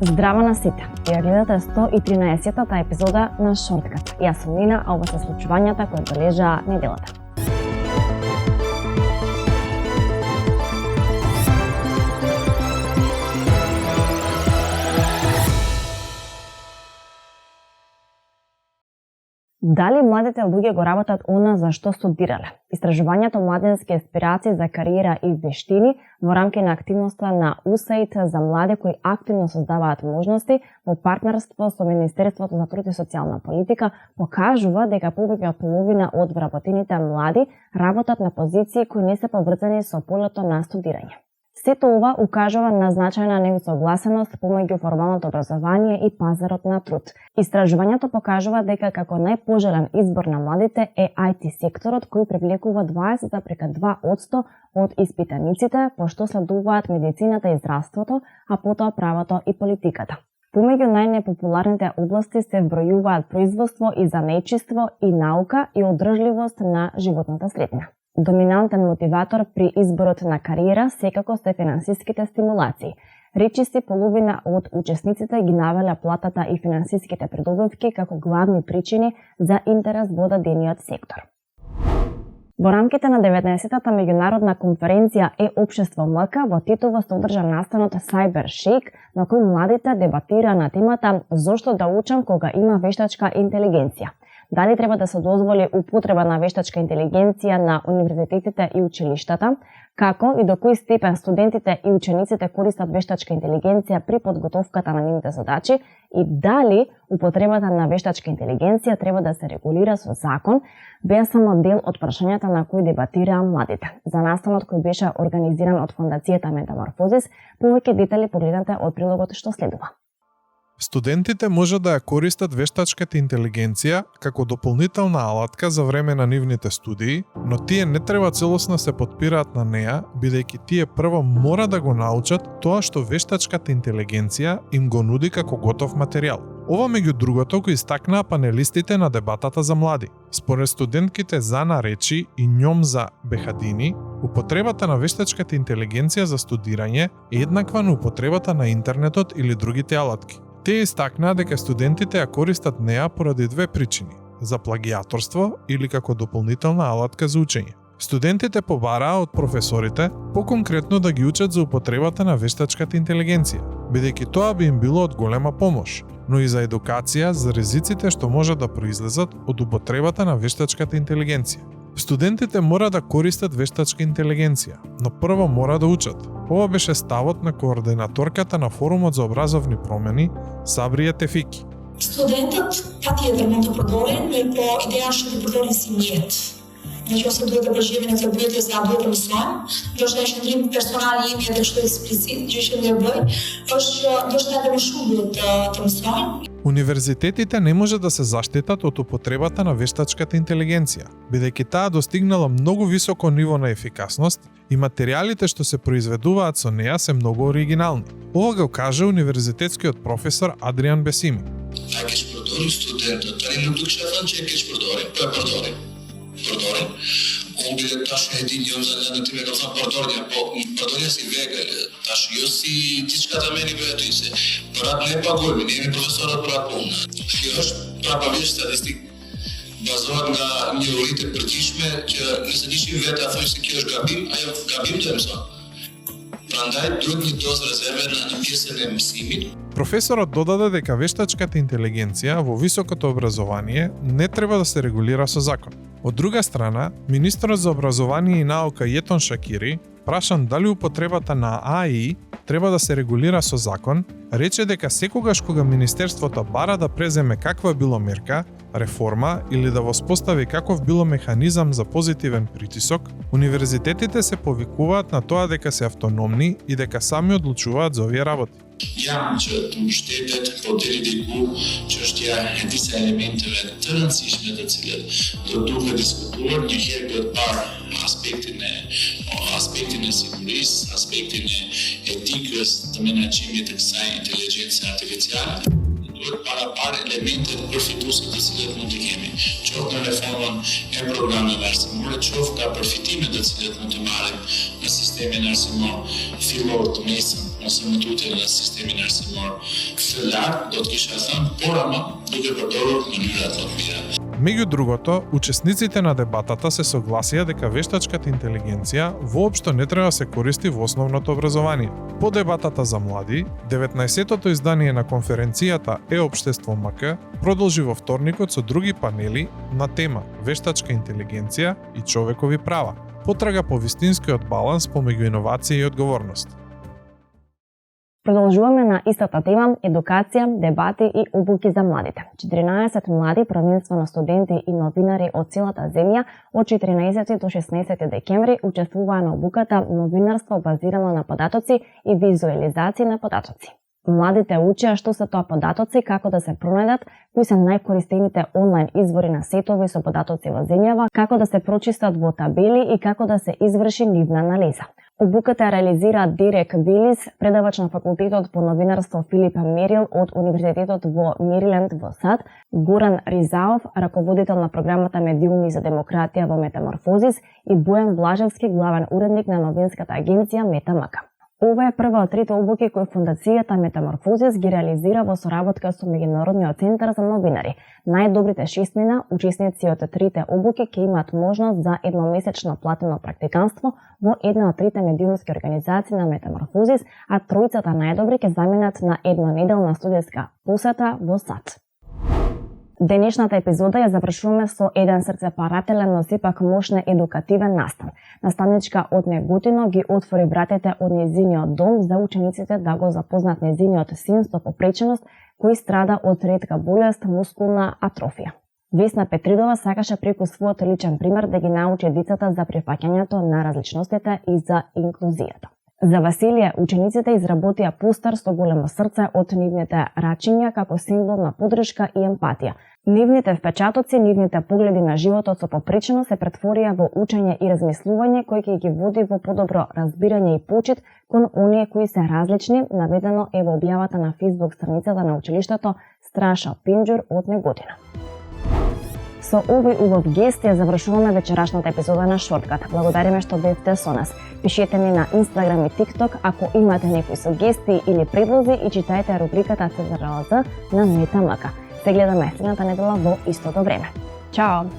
Здраво на сите! Ја гледате 113-та епизода на Шорткат. Јас сум Нина, а ова се случувањата кои бележаа неделата. Дали младите луѓе го работат она за што студирале? Истражувањето младенски аспирации за кариера и вештини во рамки на активноста на USAID за млади кои активно создаваат можности во партнерство со Министерството за труд и социјална политика покажува дека повеќе од половина од вработените млади работат на позиции кои не се поврзани со полето на студирање. Сето ова укажува на значајна неусогласеност помеѓу формалното образование и пазарот на труд. Истражувањето покажува дека како најпожелен избор на младите е IT секторот кој привлекува 20,2% од испитаниците, пошто следуваат медицината и здравството, а потоа правото и политиката. Помеѓу најнепопуларните области се вбројуваат производство и занечиство и наука и одржливост на животната средина. Доминантен мотиватор при изборот на кариера секако се финансиските стимулации. Речиси половина од учесниците ги навеля платата и финансиските придобивки како главни причини за интерес во дадениот сектор. Во рамките на 19-та меѓународна конференција Е-општество МК во Титово се одржа настанот Cyber Shake, на кој младите дебатира на темата зошто да учам кога има вештачка интелигенција. Дали треба да се дозволи употреба на вештачка интелигенција на универзитетите и училиштата, како и до кој степен студентите и учениците користат вештачка интелигенција при подготовката на нивните задачи и дали употребата на вештачка интелигенција треба да се регулира со закон, беа само дел од прашањата на кои дебатираа младите. За настанот кој беше организиран од Фондацијата Метаморфозис, повеќе детали погледнете од прилогот што следува. Студентите може да ја користат вештачката интелигенција како дополнителна алатка за време на нивните студии, но тие не треба целосно се потпираат на неа, бидејќи тие прво мора да го научат тоа што вештачката интелигенција им го нуди како готов материјал. Ова меѓу другото го истакнаа панелистите на дебатата за млади. Според студентките Зана Речи и Њом за Бехадини, употребата на вештачката интелигенција за студирање е еднаква на употребата на интернетот или другите алатки. Тие истакнаа дека студентите ја користат неа поради две причини: за плагијаторство или како дополнителна алатка за учење. Студентите побараа од професорите поконкретно да ги учат за употребата на вештачката интелигенција, бидејќи тоа би им било од голема помош, но и за едукација за ризиците што може да произлезат од употребата на вештачката интелигенција. Студентите мора да користат вештачка интелигенција, но прво мора да учат. Ова беше ставот на координаторката на Форумот за образовни промени, Сабрија Тефики. Студентот patjetër mund të përdorin, po ideja është të përdorin si mjet. Nëse duhet të përgjigjemin në këtë pyetje, s'ka duhet të mësojmë, ndoshta është ndrim personal i imi edhe kështu eksplicit, gjë që ne bëj, është që ndoshta edhe më shumë duhet të mësojmë. Универзитетите не може да се заштитат од употребата на вештачката интелигенција, бидејќи таа достигнала многу високо ниво на ефикасност и материјалите што се произведуваат со неа се многу оригинални. Ова го каже универзитетскиот професор Адриан Бесими. Ако ќе продори студентот, тани не дук шафан че ќе продори, тоа продори. Он биде таш един јом за една ти ме казам продорња си вега, таш јо си дичката мени беато и се. Брат не пагојме, не ми професорот брат помна. Још прапа виж статистик, базован на неурите притишме, че не се диши вета, тој се кјош габим, а ја габим да им сам. Прандай други доз резервена на писане мисими. Професорот додаде дека вештачката интелигенција во високото образование не треба да се регулира со закон. Од друга страна, министерот за образование и наука Јетон Шакири, прашан дали употребата на АИ треба да се регулира со закон, рече дека секогаш кога министерството бара да преземе каква било мерка, реформа или да воспостави каков било механизам за позитивен притисок, универзитетите се повикуваат на тоа дека се автономни и дека сами одлучуваат за овие работи. Jam që të mbështetet, po deri diku çështja e disa elementeve të rëndësishme të cilat do duhet diskutuar një herë për të parë aspektin e sigurisë, aspektin e etikës të menaxhimit të kësaj inteligjencë artificiale. Duhet parë elementet përfituese të cilat mund të kemi, qoftë në reformën e programeve arsimore, qoftë ka përfitimet të cilat mund të marrim në sistemi në arsimor fillor të mesëm ose më të utile në sistemin arsimor fillar, do të kisha thënë, por ama duke përdorur mënyra të mira. Меѓу другото, учесниците на дебатата се согласија дека вештачката интелигенција воопшто не треба да се користи во основното образование. По дебатата за млади, 19-тото издание на конференцијата Е-општество МК продолжи во вторникот со други панели на тема вештачка интелигенција и човекови права, потрага по вистинскиот баланс помеѓу иновација и одговорност. Продолжуваме на истата тема – едукација, дебати и обуки за младите. 14 млади, prvenstveno студенти и новинари од целата земја, од 14 до 16 декември учествуваа на обуката Новинарство базирано на податоци и визуализација на податоци. Младите учеа што се тоа податоци, како да се пронајдат, кои се најкористените онлайн извори на сетови со податоци во земјава, како да се прочистат во табели и како да се изврши нивна анализа. Обуката реализира Дерек Билис, предавач на факултетот по новинарство Филип Мерил од Универзитетот во Мериленд во САД, Горан Ризаов, раководител на програмата Медиуми за демократија во Метаморфозис и Бојан Блажевски, главен уредник на новинската агенција Метамака. Ова е прва од трите обуки кои фондацијата Метаморфозис ги реализира во соработка со Меѓународниот центар за новинари. Најдобрите 6 учесници од трите обуки ќе имаат можност за едномесечно платено практиканство во една од трите медиумски организации на Метаморфозис, а тројцата најдобри ќе заминат на еднонеделна студиска посета во САД. Денешната епизода ја завршуваме со еден срцепарателен, но сепак мощен едукативен настан. Наставничка од Неготино ги отвори вратите од нејзиниот дом за учениците да го запознат нејзиниот син со попреченост кој страда од ретка болест мускулна атрофија. Весна Петридова сакаше преку својот личен пример да ги научи децата за прифаќањето на различностите и за инклузијата. За Василија, учениците изработија постер со големо срце од нивните рачиња како символ на поддршка и емпатија. Нивните впечатоци, нивните погледи на животот со попреченост се претворија во учење и размислување кој ќе ги води во подобро разбирање и почит кон оние кои се различни, наведено е во објавата на Facebook страницата на училиштето Страша Пинџур од Неготина. Со овој убав гест ја завршуваме вечерашната епизода на Шорткат. Благодариме што бевте со нас. Пишете ни на Instagram и TikTok ако имате некои сугестии или предлози и читајте рубриката ЦЗРЛЗ на Метамака. Се гледаме следната недела во истото време. Чао!